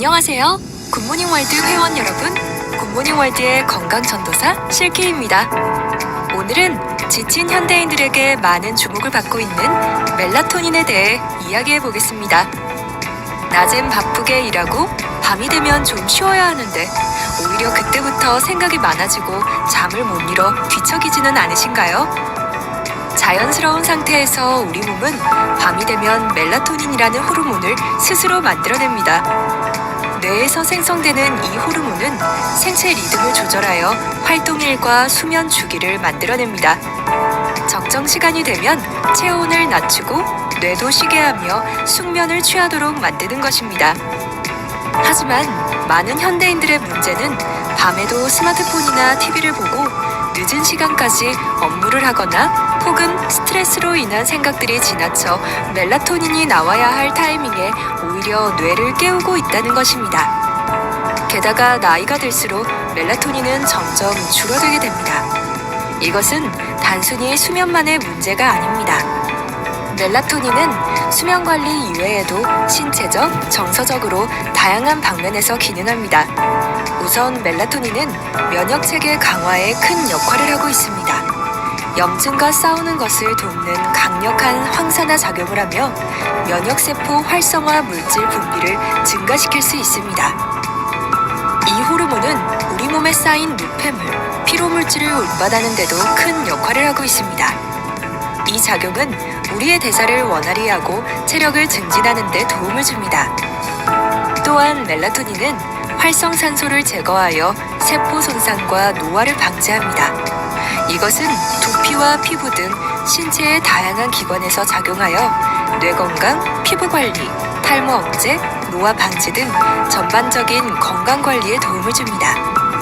안녕하세요. 굿모닝 월드 회원 여러분, 굿모닝 월드의 건강 전도사 실키입니다. 오늘은 지친 현대인들에게 많은 주목을 받고 있는 멜라토닌에 대해 이야기해 보겠습니다. 낮엔 바쁘게 일하고 밤이 되면 좀 쉬어야 하는데 오히려 그때부터 생각이 많아지고 잠을 못 이뤄 뒤척이지는 않으신가요? 자연스러운 상태에서 우리 몸은 밤이 되면 멜라토닌이라는 호르몬을 스스로 만들어냅니다. 뇌에서 생성되는 이 호르몬은 생체 리듬을 조절하여 활동일과 수면 주기를 만들어냅니다. 적정 시간이 되면 체온을 낮추고 뇌도 쉬게 하며 숙면을 취하도록 만드는 것입니다. 하지만 많은 현대인들의 문제는 밤에도 스마트폰이나 TV를 보고 늦은 시간까지 업무를 하거나 혹은 스트레스로 인한 생각들이 지나쳐 멜라토닌이 나와야 할 타이밍에 오히려 뇌를 깨우고 있다는 것입니다. 게다가 나이가 들수록 멜라토닌은 점점 줄어들게 됩니다. 이것은 단순히 수면만의 문제가 아닙니다. 멜라토닌은 수면 관리 이외에도 신체적, 정서적으로 다양한 방면에서 기능합니다. 우선 멜라토닌은 면역체계 강화에 큰 역할을 하고 있습니다. 염증과 싸우는 것을 돕는 강력한 항산화 작용을 하며 면역세포 활성화 물질 분비를 증가시킬 수 있습니다. 이 호르몬은 우리 몸에 쌓인 노폐물, 피로물질을 운반하는 데도 큰 역할을 하고 있습니다. 이 작용은 우리의 대사를 원활히 하고 체력을 증진하는 데 도움을 줍니다. 또한 멜라토닌은 활성산소를 제거하여 세포 손상과 노화를 방지합니다. 이것은 두피와 피부 등 신체의 다양한 기관에서 작용하여 뇌 건강, 피부 관리, 탈모 억제, 노화 방지 등 전반적인 건강 관리에 도움을 줍니다.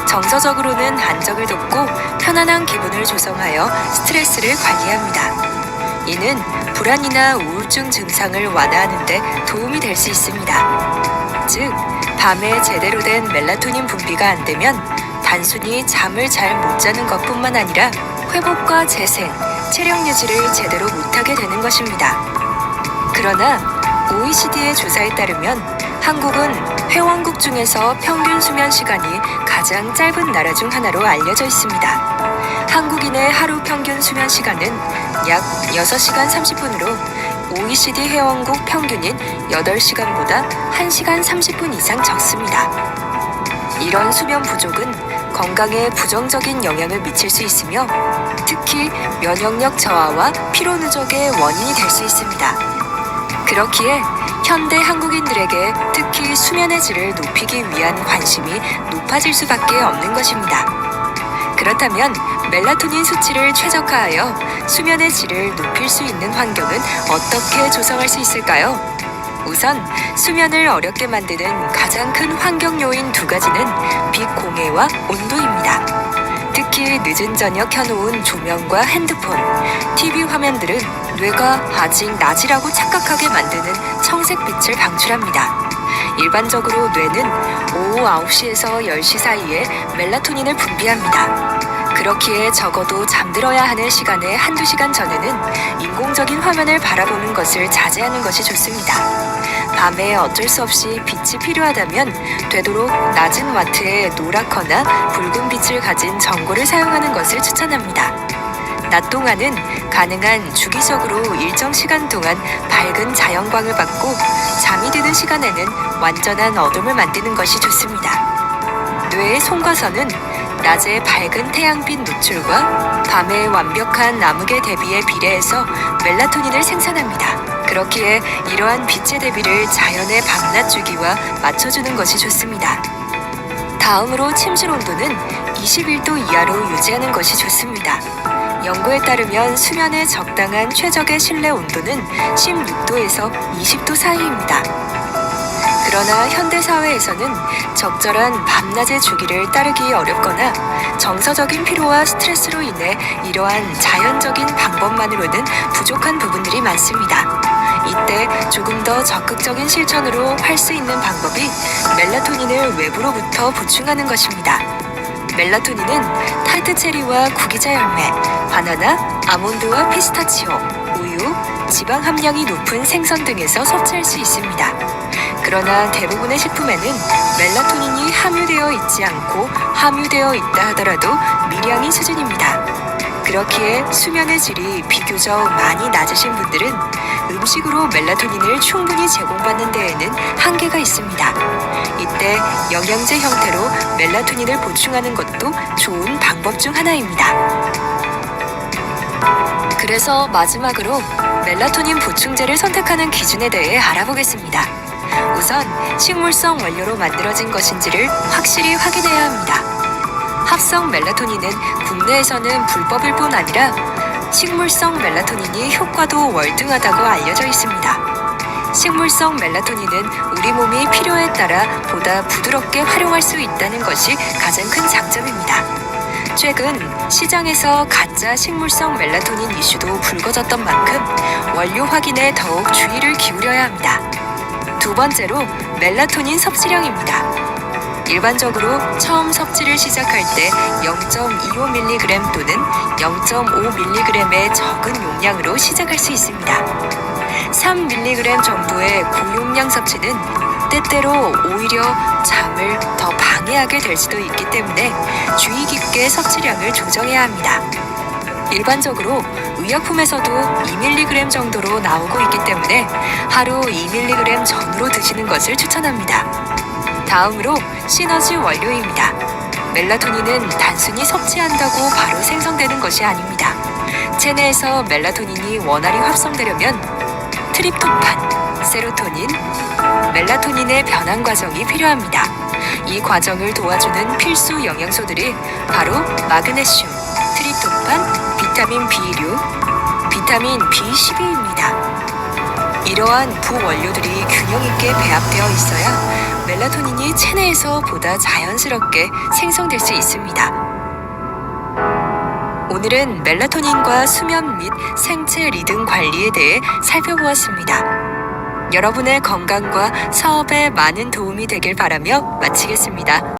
정서적으로는 안정을 돕고 편안한 기분을 조성하여 스트레스를 관리합니다. 이는 불안이나 우울증 증상을 완화하는 데 도움이 될 수 있습니다. 즉, 밤에 제대로 된 멜라토닌 분비가 안 되면 단순히 잠을 잘 못 자는 것뿐만 아니라 회복과 재생, 체력 유지를 제대로 못하게 되는 것입니다. 그러나 OECD의 조사에 따르면 한국은 회원국 중에서 평균 수면 시간이 가장 짧은 나라 중 하나로 알려져 있습니다. 한국인의 하루 평균 수면 시간은 약 6시간 30분으로 OECD 회원국 평균인 8시간보다 1시간 30분 이상 적습니다. 이런 수면 부족은 건강에 부정적인 영향을 미칠 수 있으며 특히 면역력 저하와 피로 누적의 원인이 될 수 있습니다. 그렇기에 현대 한국인들에게 특히 수면의 질을 높이기 위한 관심이 높아질 수밖에 없는 것입니다. 그렇다면 멜라토닌 수치를 최적화하여 수면의 질을 높일 수 있는 환경은 어떻게 조성할 수 있을까요? 우선 수면을 어렵게 만드는 가장 큰 환경 요인 두 가지는 빛 공해와 온도입니다. 특히 늦은 저녁 켜놓은 조명과 핸드폰, TV 화면들은 뇌가 아직 낮이라고 착각하게 만드는 청색빛을 방출합니다. 일반적으로 뇌는 오후 9시에서 10시 사이에 멜라토닌을 분비합니다. 그렇기에 적어도 잠들어야 하는 시간의 한두 시간 전에는 인공적인 화면을 바라보는 것을 자제하는 것이 좋습니다. 밤에 어쩔 수 없이 빛이 필요하다면 되도록 낮은 와트의 노랗거나 붉은 빛을 가진 전구를 사용하는 것을 추천합니다. 낮 동안은 가능한 주기적으로 일정 시간 동안 밝은 자연광을 받고 잠이 드는 시간에는 완전한 어둠을 만드는 것이 좋습니다. 뇌의 송과선은 낮에 밝은 태양빛 노출과 밤의 완벽한 암흑의 대비에 비례해서 멜라토닌을 생산합니다. 그렇기에 이러한 빛의 대비를 자연의 밤낮 주기와 맞춰주는 것이 좋습니다. 다음으로 침실 온도는 21도 이하로 유지하는 것이 좋습니다. 연구에 따르면 수면에 적당한 최적의 실내 온도는 16도에서 20도 사이입니다. 그러나 현대사회에서는 적절한 밤낮의 주기를 따르기 어렵거나 정서적인 피로와 스트레스로 인해 이러한 자연적인 방법만으로는 부족한 부분들이 많습니다. 이때 조금 더 적극적인 실천으로 할 수 있는 방법이 멜라토닌을 외부로부터 보충하는 것입니다. 멜라토닌은 타르트 체리와 구기자 열매, 바나나, 아몬드와 피스타치오, 우유, 지방 함량이 높은 생선 등에서 섭취할 수 있습니다. 그러나 대부분의 식품에는 멜라토닌이 함유되어 있지 않고 함유되어 있다 하더라도 미량인 수준입니다. 그렇기에 수면의 질이 비교적 많이 낮으신 분들은 음식으로 멜라토닌을 충분히 제공받는 데에는 한계가 있습니다. 이때 영양제 형태로 멜라토닌을 보충하는 것도 좋은 방법 중 하나입니다. 그래서 마지막으로 멜라토닌 보충제를 선택하는 기준에 대해 알아보겠습니다. 우선 식물성 원료로 만들어진 것인지를 확실히 확인해야 합니다. 합성 멜라토닌은 국내에서는 불법일 뿐 아니라 식물성 멜라토닌이 효과도 월등하다고 알려져 있습니다. 식물성 멜라토닌은 우리 몸이 필요에 따라 보다 부드럽게 활용할 수 있다는 것이 가장 큰 장점입니다. 최근 시장에서 가짜 식물성 멜라토닌 이슈도 불거졌던 만큼 원료 확인에 더욱 주의를 기울여야 합니다. 두 번째로 멜라토닌 섭취량입니다. 일반적으로 처음 섭취를 시작할 때 0.25mg 또는 0.5mg의 적은 용량으로 시작할 수 있습니다. 3mg 정도의 고용량 섭취는 때때로 오히려 잠을 더 방해하게 될 수도 있기 때문에 주의 깊게 섭취량을 조정해야 합니다. 일반적으로 의약품에서도 2mg 정도로 나오고 있기 때문에 하루 2mg 전후로 드시는 것을 추천합니다. 다음으로 시너지 원료입니다. 멜라토닌은 단순히 섭취한다고 바로 생성되는 것이 아닙니다. 체내에서 멜라토닌이 원활히 합성되려면 트립토판, 세로토닌, 멜라토닌의 변환 과정이 필요합니다. 이 과정을 도와주는 필수 영양소들이 바로 마그네슘, 트립토판, 비타민 B6, 비타민 B12입니다. 이러한 부원료들이 균형 있게 배합되어 있어야 멜라토닌이 체내에서 보다 자연스럽게 생성될 수 있습니다. 오늘은 멜라토닌과 수면 및 생체 리듬 관리에 대해 살펴보았습니다. 여러분의 건강과 사업에 많은 도움이 되길 바라며 마치겠습니다.